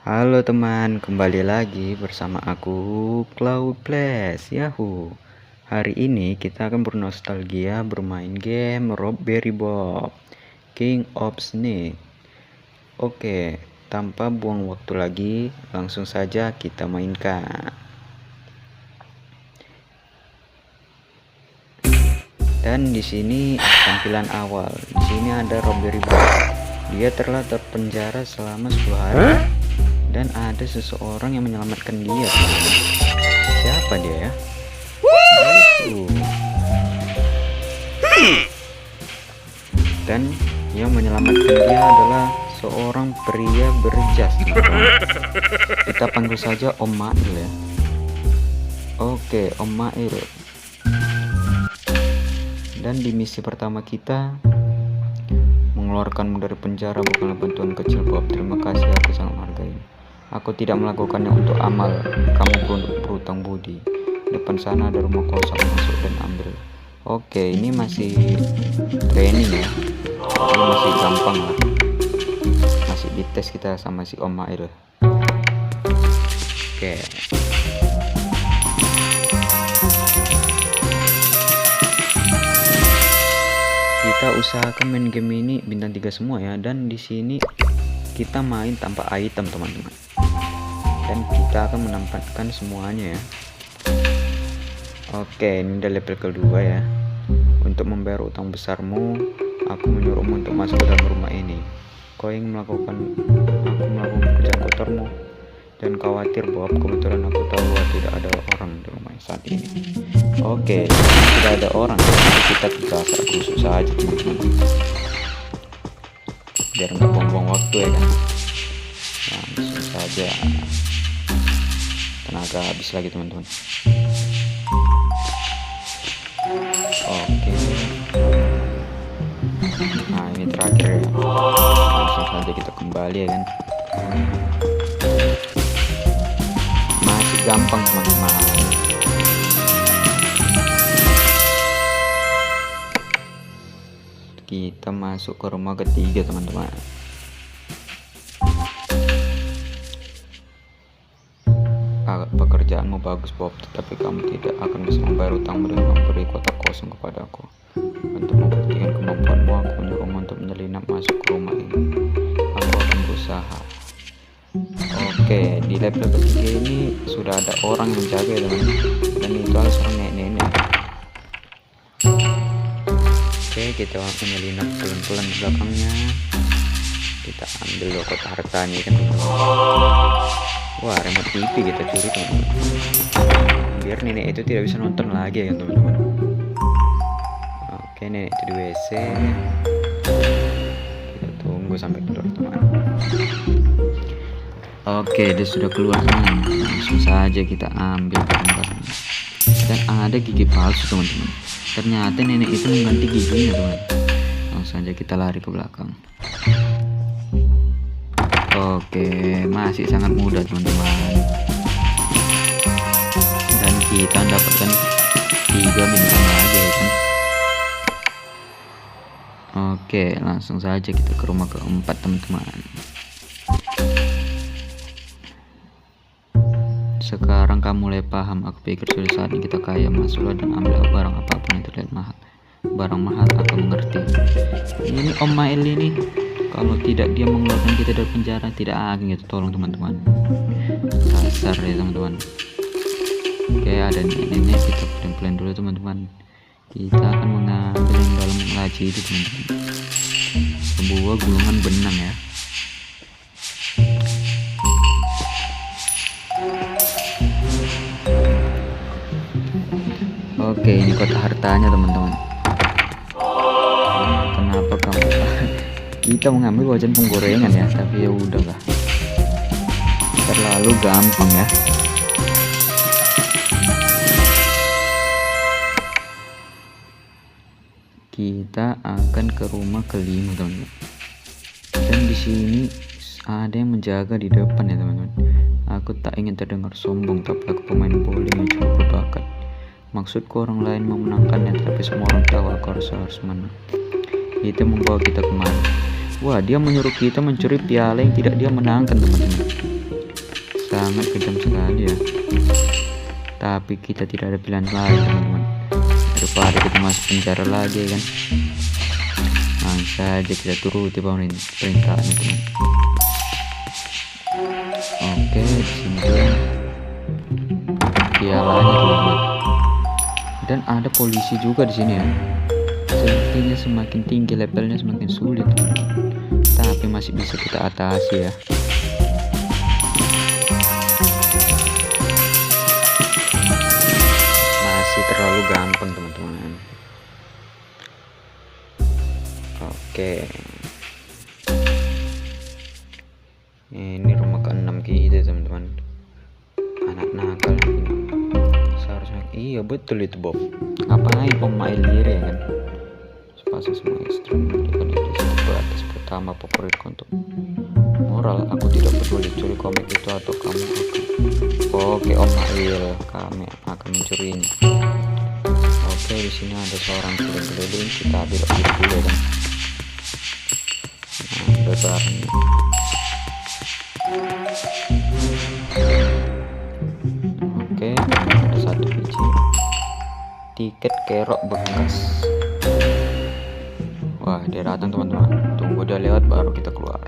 Halo teman, kembali lagi bersama aku Cloudblast Yahoo. Hari ini kita akan bernostalgia bermain game Robbery Bob King of Snake. Oke, tanpa buang waktu lagi, langsung saja kita mainkan. Dan di sini tampilan awal. Di sini ada Robbery Bob. Dia telah terpenjara selama 10 hari. Dan ada seseorang yang menyelamatkan dia. Siapa dia ya? Dan yang menyelamatkan dia adalah seorang pria berjas. Kita panggil saja Om Mail ya. Oke, Om Mail. Dan di misi pertama kita, mengeluarkanmu dari penjara bukanlah bantuan kecil Bob. Terima kasih, aku sangat menghargai. Aku tidak melakukannya untuk amal. Kamu berutang budi. Depan sana ada rumah kosong, masuk dan ambil. Oke, ini masih training ya. Ini masih gampang lah. Masih dites kita sama si Om Mail. Oke. Kita usahakan main game ini bintang 3 semua ya, dan di sini kita main tanpa item teman-teman. Dan kita akan menempatkan semuanya ya. Oke, ini udah level kedua ya. Untuk membayar utang besarmu, aku menyuruhmu untuk masuk ke dalam rumah ini. Kau yang melakukan pekerjaan kotormu. Dan khawatir Bob, kebetulan aku tahu bahwa tidak ada orang di rumah saat ini. Oke, tidak ada orang, jadi kita tinggal kusuk saja teman-teman. Biar nggak buang-buang waktu ya kan. Langsung saja. Tenaga habis lagi teman-teman. Oke. Nah ini terakhir ya. Langsung saja kita kembali ya kan. Masih gampang teman-teman. Kita masuk ke rumah ketiga teman-teman. Pekerjaanmu bagus Bob, tetapi kamu tidak akan bisa membayar utangmu dengan memberi kotak kosong kepadaku. Untuk membuktikan kemampuanmu, aku menyuruhmu untuk menyelinap masuk ke rumah ini. Aku akan berusaha. Oke, di level ketiga ini sudah ada orang yang menjaga teman-teman. Dan itu adalah seorang nenek-nenek. Oke, kita menyelinap pelan-pelan di belakangnya. Kita ambil kotak hartanya kan. Wah, remote TV kita curi teman-teman. Biar nenek itu tidak bisa nonton lagi ya teman-teman. Oke, nenek itu di WC. Kita tunggu sampai keluar teman. Oke, dia sudah keluar nih. Langsung saja kita ambil barang-barang. Dan ada gigi palsu teman-teman. Ternyata nenek itu mengganti giginya teman. Langsung saja kita lari ke belakang. Oke, masih sangat mudah teman-teman. Dan kita mendapatkan 3 bintang aja ya kan. Oke, langsung saja kita ke rumah keempat teman-teman. Sekarang kamu mulai paham. Aku pikir sudah saatnya kita kaya. Masuklah dan ambil barang apapun yang terlihat mahal. Barang mahal aku mengerti. Ini Om Mail ini, kalau tidak dia mengeluarkan kita dari penjara, tidak akan gitu. Tolong teman-teman. Dasar ya teman-teman. Oke, ada nenek, kita pelan-pelan dulu teman-teman. Kita akan mengambil yang dalam laci itu teman-teman. Sebuah gulungan benang ya. Oke, ini kotak hartanya teman-teman. Kenapa kamu? Kita mengambil wajan penggorengan ya, tapi ya udahlah. Terlalu gampang ya. Kita akan ke rumah kelima teman-teman. Dan di sini ada yang menjaga di depan ya teman-teman. Aku tak ingin terdengar sombong, tapi aku pemain bowling yang cukup berbakat. Maksudku orang lain memenangkannya, tapi semua orang tahu aku harus menang. Itu membawa kita kemana? Wah, dia menyuruh kita mencuri piala yang tidak dia menangkan teman-teman. sangat kejam sekali ya. Tapi kita tidak ada pilihan lain teman-teman, daripada kita masuk penjara lagi kan. Langsung saja kita turuti perintahnya teman. Oke, di sini pialanya teman-teman. Dan ada polisi juga di sini ya. Sepertinya semakin tinggi levelnya semakin sulit teman-teman. Tapi masih bisa kita atasi ya. Masih terlalu gampang teman-teman. Oke. Ini rumah ke-6 kita teman-teman. Anak nakal ini. Seharusnya iya betul itu Bob. Ngapain pemain lirik kan? Sepasang semua ekstrem memberikan diri batas pertama favoritku untuk moral. Aku tidak peduli curi komik itu atau kamu akan. Oke Om Mail, kami akan mencurinya. Oke, di sini ada seorang keliling, kita belok kiri dulu kan. Nah, ada barangnya. Oke, ada satu biji tiket kerok bekas. Wah, dia datang teman-teman. Tunggu dia lewat baru kita keluar.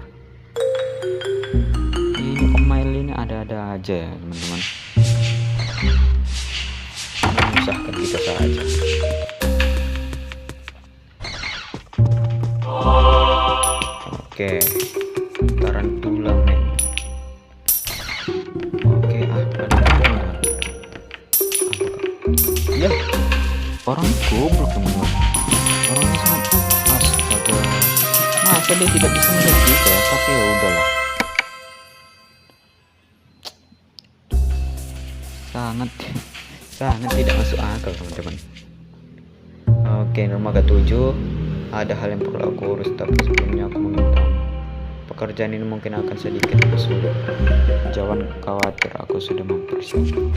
Ini Om Mail ini ada-ada aja ya teman-teman. Menyusahkan kita saja. Oke, tarantula men. Oke, apa teman-teman? Ya, orang goblok teman-teman. Orangnya sangat astaga. Masa dia tidak bisa melihat kita ya? Tapi ya udahlah. Sangat tidak masuk akal teman-teman. Oke, nomor ke-7. Ada hal yang perlu aku urus, tapi sebelumnya aku meminta. Pekerjaan ini mungkin akan sedikit sulit. Jangan khawatir, aku sudah mempersiapkan.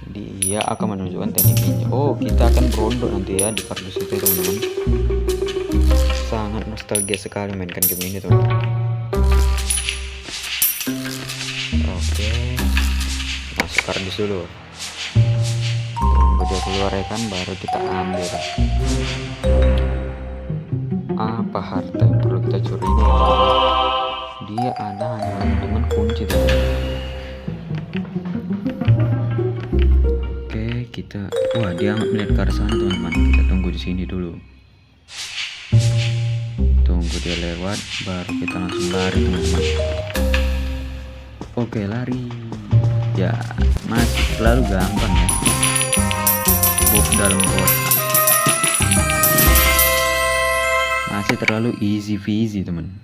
Dia akan menunjukkan tekniknya. Oh, kita akan berondok nanti ya di kardus itu teman-teman. Sangat nostalgia sekali mainkan game ini teman-teman. Oke, masuk kardus dulu. Tunggu dia keluar ya kan, baru kita ambil. Apa harta yang perlu kita curi ini ya? Dia ada hanya teman-teman kunci teman-teman. Oke, kita wah dia melihat ke arah sana teman-teman. Kita tunggu di sini dulu. Tunggu dia lewat, baru kita langsung lari teman-teman. Oke, lari. Ya, masih terlalu gampang ya. Bob dalam kotak. Masih terlalu easy peasy teman.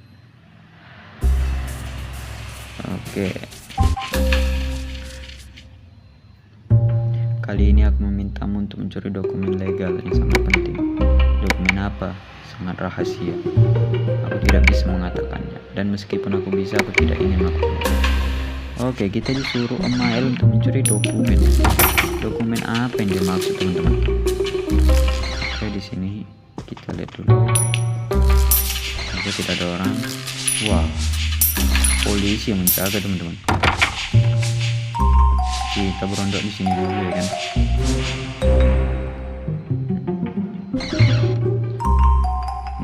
Oke. Kali ini aku memintamu untuk mencuri dokumen legal yang sangat penting. Dokumen apa? Sangat rahasia. Aku tidak bisa mengatakannya. Dan meskipun aku bisa, aku tidak ingin melakukannya. Oke, kita disuruh Om Mail untuk mencuri dokumen. Dokumen apa yang dia maksud teman-teman? Oke, di sini kita lihat dulu. Oke, tidak ada orang. Wow, polisi yang menjaga teman-teman. Kita berondok di sini dulu ya kan.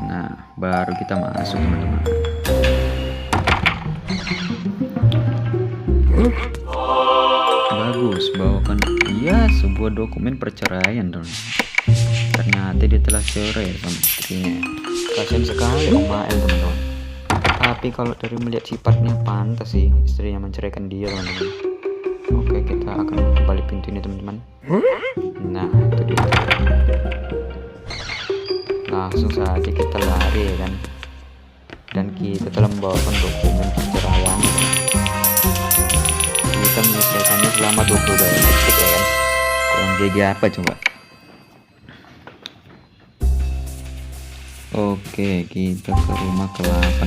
Nah, baru kita masuk teman-teman. Bagus, bawakan iya sebuah dokumen perceraian dong. Ternyata dia telah cerai sama istrinya. Kasian sekali Om Mail teman-teman. Tapi kalau dari melihat sifatnya pantas sih istrinya menceraikan dia teman-teman. Oke, kita akan kembali pintu ini teman-teman. Nah, itu dia. Langsung saja kita lari ya kan. Dan kita telah membawakan dokumen perceraian. Kita menyelesaikannya selama 22 detik ya kan. Kurang GG apa coba. Oke, kita ke rumah ke-8.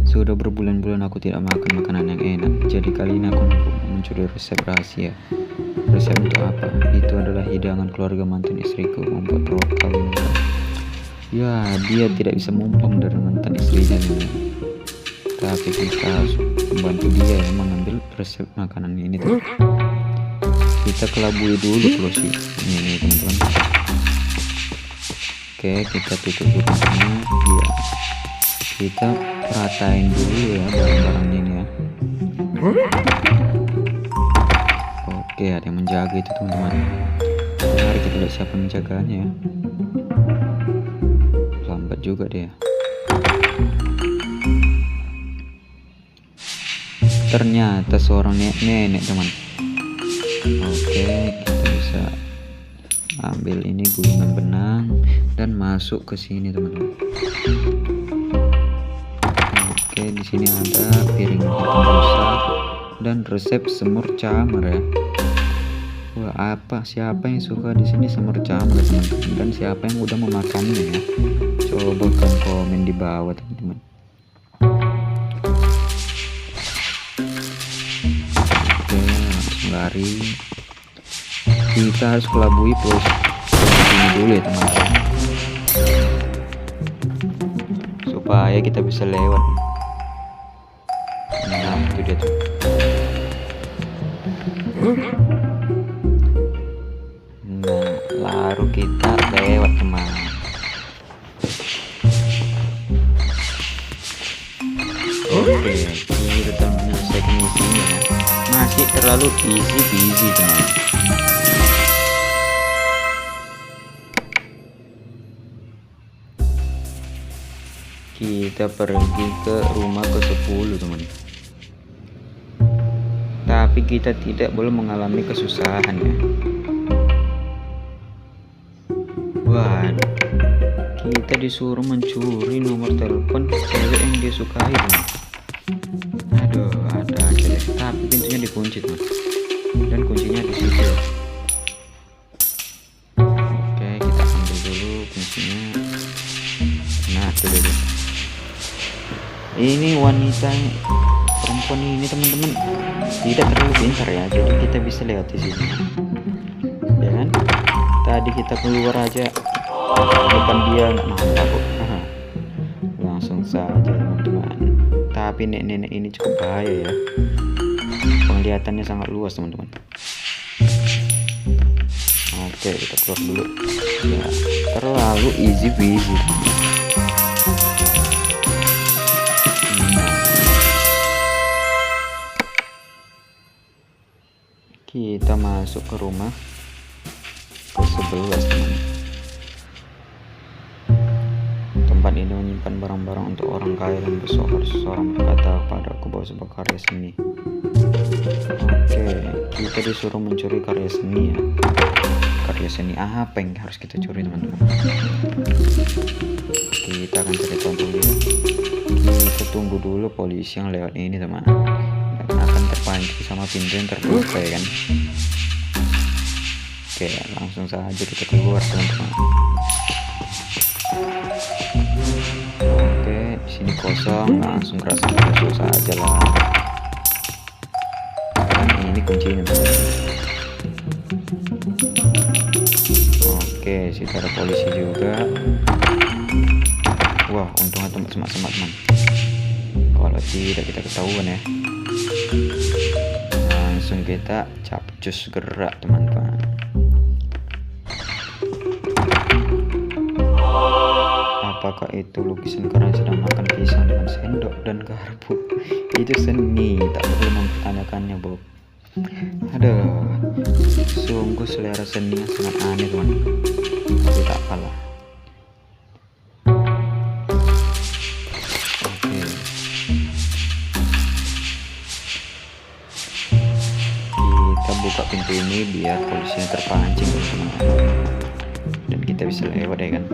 Sudah berbulan-bulan aku tidak makan makanan yang enak. Jadi kali ini aku mencuri resep rahasia. Resep untuk apa? Itu adalah hidangan keluarga mantan istriku membuat perwakawin. Ya, dia tidak bisa mumpung dari mantan istrinya. tapi kita harus membantu dia ya mengambil resep makanan ini tuh. Kita kelabui dulu terus sih ini teman-teman. Oke, kita tutup dulu pintunya ya. Kita ratain dulu ya barang-barangnya ini ya. Oke, ada yang menjaga itu teman-teman. Mari kita lihat siapa menjaganya ya. Lambat juga dia. Ternyata seorang nenek teman. Oke, kita bisa ambil ini gulungan benang dan masuk ke sini teman-teman. Oke, di sini ada piring hitam rusak dan resep semur camar ya. Wah, siapa yang suka di sini semur camar teman-teman, dan siapa yang udah memakannya ya? Coba kan komen di bawah teman-teman. Oke, langsung lari. Kita harus kelabui pos ini dulu ya teman-teman, supaya kita bisa lewat. Nah, itu dia tuh. Nah, lalu kita lewat teman. Oke, kita telah menyelesaikan misinya ya. Masih terlalu easy peasy teman. Kita pergi ke rumah ke-10 teman. Tapi kita tidak boleh mengalami kesusahan ya. Waduh, kita disuruh mencuri nomor telepon cewek yang dia sukai teman. Aduh, ada aja deh. Tapi pintunya dikunci teman, dan kuncinya di situ. Oke, kita ambil dulu kuncinya. Nah, itu deh. Ini wanita perempuan ini teman-teman tidak terlalu pintar ya, jadi kita bisa lewat di sini ya kan. Tadi kita keluar aja depan dia nggak nampak kok. Langsung saja teman-teman. Tapi nenek-nenek ini cukup bahaya ya, penglihatannya sangat luas teman-teman. Oke, kita keluar dulu ya, terlalu easy peasy. Kita masuk ke rumah ke-11 teman. Tempat ini menyimpan barang-barang untuk orang kaya dan bersyukur. Seseorang berkata padaku bahwa sebuah karya seni. Oke, kita disuruh mencuri karya seni ya. Karya seni apa yang harus kita curi teman-teman? Kita akan cari tahu dulu ya. Kita tunggu dulu polisi yang lewat ini teman, dan akan terpancing sama pintu yang terbuka ya kan. Oke, langsung saja kita keluar teman-teman. Oke, di sini kosong, langsung kerasa masuk saja lah. Dan ini kuncinya teman-teman. Oke, situ ada polisi juga. Wah, untungnya tempat semak-semak teman. Kalau tidak kita ketahuan ya. Langsung kita capcus gerak teman-teman. Apakah itu lukisan karya sedang makan pisang dengan sendok dan garpu? Itu seni, tak perlu mempertanyakannya Bob. Aduh, sungguh selera seni yang sangat aneh teman. Tapi tak apalah. Oke, kita buka pintu ini biar polisinya terpancing teman-teman, dan kita bisa lewat ya kan.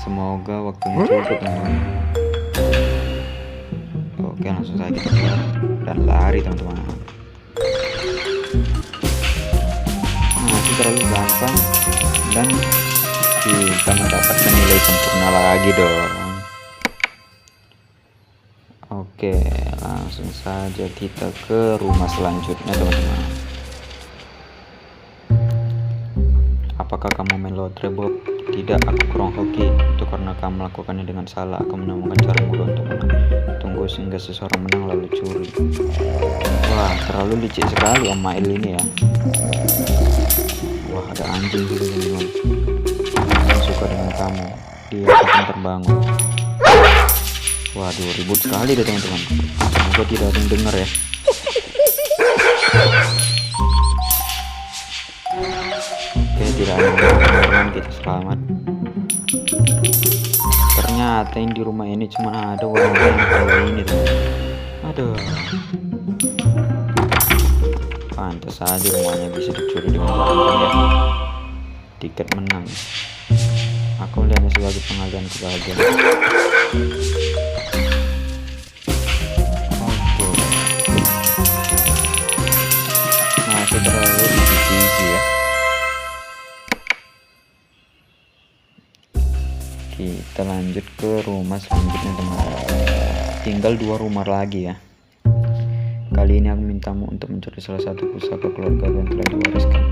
Semoga waktunya cukup teman-teman. Oke, langsung saja kita keluar dan lari teman-teman. Masih terlalu gampang dan kita mendapatkan nilai sempurna lagi dong. Oke, langsung saja kita ke rumah selanjutnya teman-teman. Apakah kamu main lotre Bob? Tidak, aku kurang hoki. Itu karena kamu melakukannya dengan salah. Aku menemukan cara mudah untuk menang. Tunggu hingga seseorang menang lalu curi. Wah, terlalu licik sekali Om Mail ini ya. Wah, ada anjing gitu teman-teman. Saya suka dengan kamu. Dia akan terbangun. Waduh, ribut sekali deh teman-teman. Semoga tidak ada yang dengar ya. Oke, tidak ada yang kita selamat. Ternyata yang di rumah ini cuma ada warga yang kayak ini tuh. Aduh, pantas saja rumahnya bisa dicuri dengan gampang ya. Tiket menang. Aku melihatnya sebagai penghargaan kebahagiaan. Oke. Nah, terlalu easy ya. Kita lanjut ke rumah selanjutnya teman-teman. Tinggal 2 rumah lagi ya. Kali ini aku mintamu untuk mencuri salah satu pusaka keluarga yang telah diwariskan.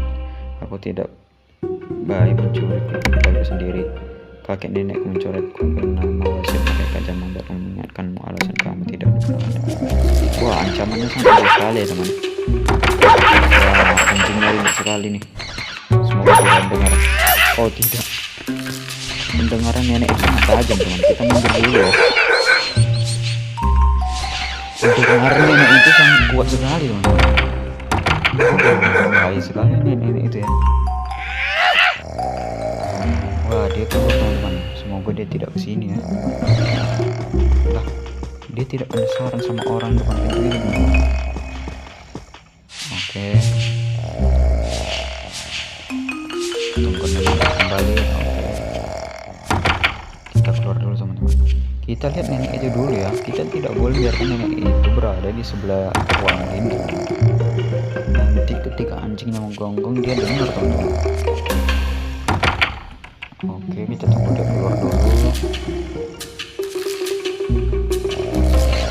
Aku tidak baik mencuri keluarga sendiri. Kakek nenekku mencoretku bernama wasiat pakai kaca mata dan mengingatkanmu alasan kamu tidak berada. Wah, ancamannya sangat besar sekali ya teman. Wah, anjingnya ribet sekali nih. Semoga tidak mendengar. Oh tidak, pendengaran nenek itu sangat tajam teman. Kita mundur dulu ya. Pendengaran nenek itu sangat kuat sekali teman. Bahaya sekali nenek itu ya. Wah, dia kabur teman-teman. Semoga dia tidak kesini ya. Lah, dia tidak penasaran sama orang depan pintu ini teman-teman. Oke. Tunggu nenek kembali. Kita keluar dulu teman-teman. Kita lihat nenek itu dulu ya. Kita tidak boleh biarkan nenek itu berada di sebelah ruangan ini. Nanti ketika anjingnya menggonggong dia dengar teman-teman. Oke, kita tunggu dia keluar dulu.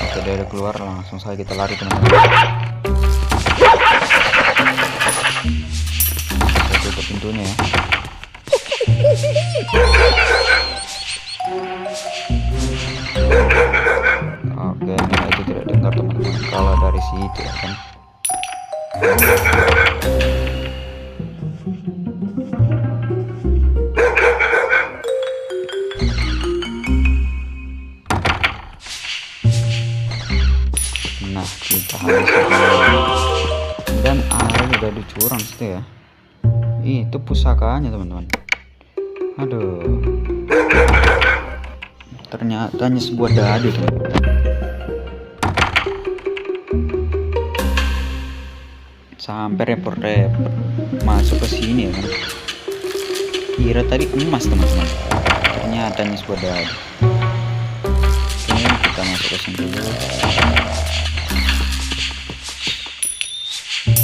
Oke, dia keluar, langsung saja kita lari teman-teman. Kita tutup pintunya ya. Oke, nenek itu tidak dengar teman-teman. Kalau dari situ ya kan. Nah, kita habis dan air udah dicurang situ ya. Itu pusakanya teman-teman. Aduh, ternyata hanya sebuah dadu teman-teman. Sampai repot-repot masuk ke sini ya kan. Kira tadi emas teman-teman, ternyata hanya sebuah dadu. Oke, kita masuk ke sini dulu.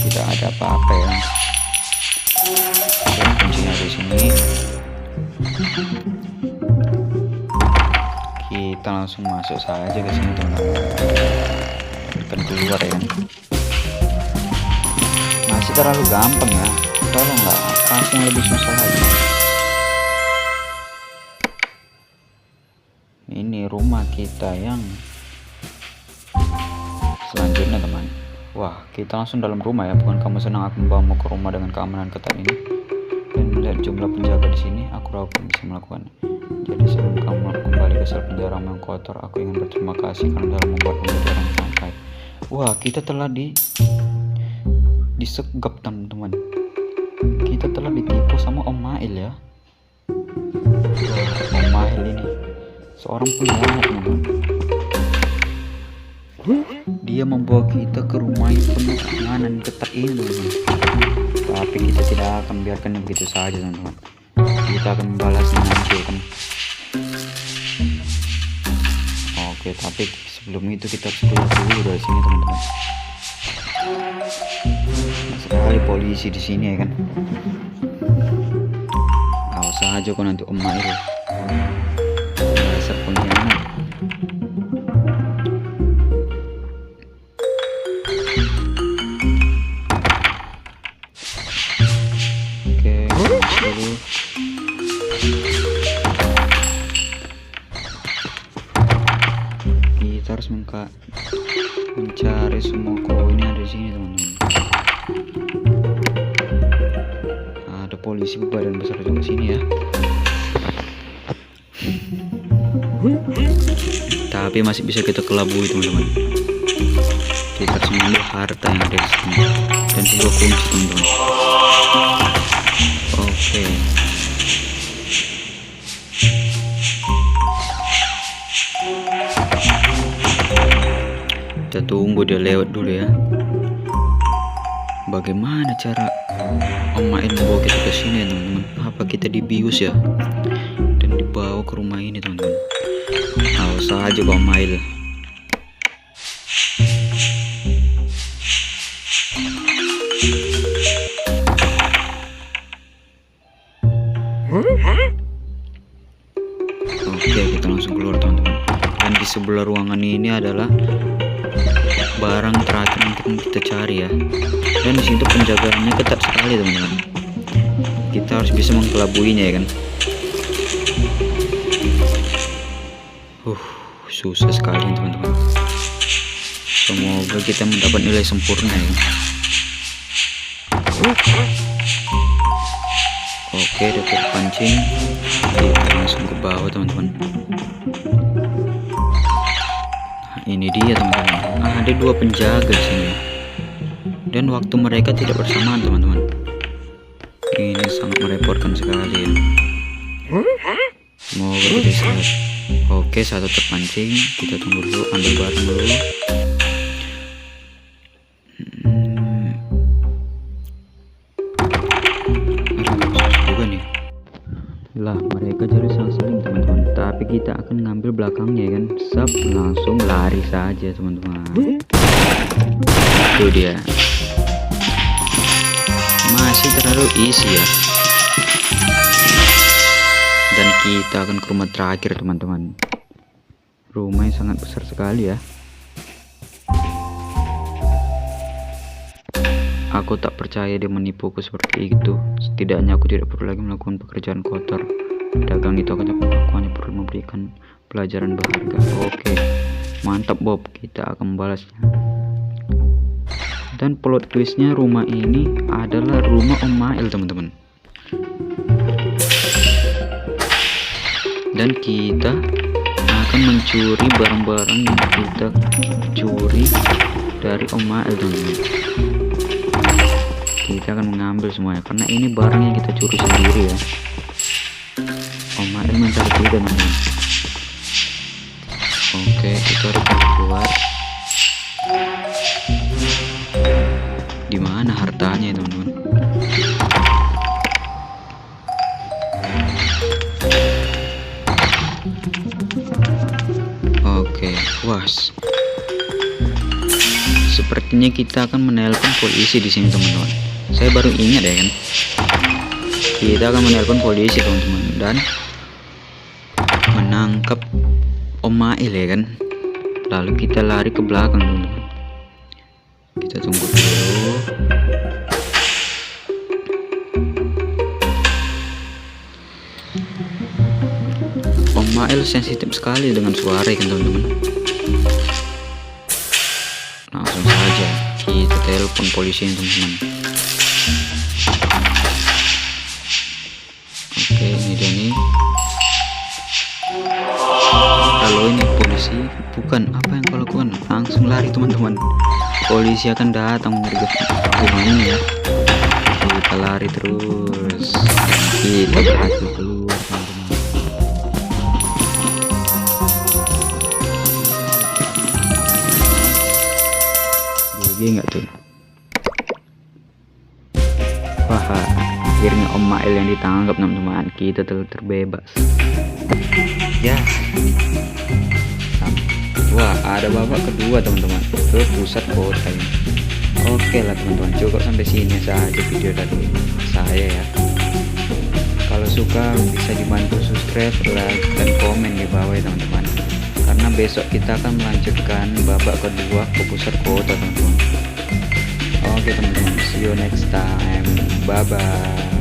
Tidak ada apa-apa ya. Oke, kuncinya di sini. Kita langsung masuk saja ke sini teman-teman. Bukan keluar ya. Masih terlalu gampang ya. Tolonglah kasih yang lebih susah lagi. Ini rumah kita yang selanjutnya teman. Wah, kita langsung dalam rumah ya. Bukan kamu senang aku membawamu ke rumah dengan keamanan ketat ini? Dan melihat jumlah penjaga di sini, aku ragu bisa melakukannya. Jadi sebelum kamu kembali ke sel penjara yang kotor, aku ingin berterima kasih karena telah membuat menjadi orang santai. Wah, kita telah disegap teman-teman. Kita telah ditipu sama Om Mail ya. Wah, Om Mail ini seorang pengkhianat teman-teman. Dia membawa kita ke rumah yang penuh keamanan ketat ini teman-teman. Tapi kita tidak akan biarkannya begitu saja teman-teman. Kita akan membalasnya nanti kan. Oke, tapi sebelum itu kita harus keluar dulu dari sini teman-teman. Sekali polisi di sini ya kan. Awas aja kok nanti Om Mail. Dasar pengkhianat. Oke, dulu. kita harus mencari semua koin yang ada di sini, teman-teman. Ada polisi berbadan besar juga sini ya. Tapi masih bisa kita kelabui, teman-teman. Kita harus mengambil harta yang ada di sini dan sebuah kunci, teman-teman. Oke. Kita tunggu dia lewat dulu ya. Bagaimana cara Om Mail membawa kita ke sini, teman-teman? Apa kita dibius ya dan dibawa ke rumah ini, teman-teman? Awas saja Om Mail. Oke, kita langsung keluar, teman-teman. Dan di sebelah ruangan ini adalah barang terakhir yang kita cari ya. Dan di situ penjagaannya ketat sekali, teman-teman. Kita harus bisa mengkelabuinya ya kan. Susah sekali, teman-teman. Semoga kita mendapat nilai sempurna ya. Oke, udah terpancing. Kita langsung ke bawah, teman-teman. Nah, ini dia, teman-teman. Ada dua penjaga di sini. Dan waktu mereka tidak bersamaan, teman-teman. Ini sangat merepotkan sekali ya. Semoga kita sehat. Oke, satu terpancing. Kita tunggu dulu, ambil barang dulu. Lah, mereka jadi saling, teman-teman. Tapi kita akan ngambil belakangnya kan. Sap, langsung lari saja, teman-teman. Itu dia. Masih terlalu easy ya. Dan kita akan ke rumah terakhir, teman-teman. Rumah yang sangat besar sekali ya. Aku tak percaya dia menipuku seperti itu. Setidaknya aku tidak perlu lagi melakukan pekerjaan kotor. Dagang itu akan hanya perlu memberikan pelajaran berharga. Oke, mantap Bob, kita akan membalasnya. Dan plot twistnya, rumah ini adalah rumah Om Mail, teman-teman. Dan kita akan mencuri barang-barang yang kita curi dari Om Mail, teman-teman. Kita akan mengambil semuanya karena ini barang yang kita curi sendiri ya. Om Mail mencari kita, teman-teman. Oke, kita harus keluar. Di mana hartanya, teman-teman? Oke, was. Sepertinya kita akan menelpon polisi di sini, teman-teman. Saya baru ingat ya kan. Kita akan menelpon polisi, teman-teman, dan menangkap Om Mail ya kan. Lalu kita lari ke belakang, teman-teman. Kita tunggu dulu. Om Mail sensitif sekali dengan suara kan, teman-teman. Langsung saja kita telepon polisi, teman-teman. Oke, ini dia nih. Kalau ini polisi, bukan apa yang kau lakukan, langsung lari, teman-teman. Polisi akan datang menyergap rumah ini ya. Kita lari terus. Kita berhasil keluar, teman-teman. GG nggak tuh? Wah, akhirnya Om Mail yang ditangkap, teman-teman. Kita terbebas ya. Wah, ada babak kedua, teman-teman, ke pusat kota ini. Oke lah, teman-teman, cukup sampai sini saja video dari saya ya. Kalau suka bisa dibantu subscribe, like, dan komen di bawah ya, teman-teman. Karena besok kita akan melanjutkan babak kedua ke pusat kota, teman-teman. Oke, teman-teman, see you next time. Bye bye.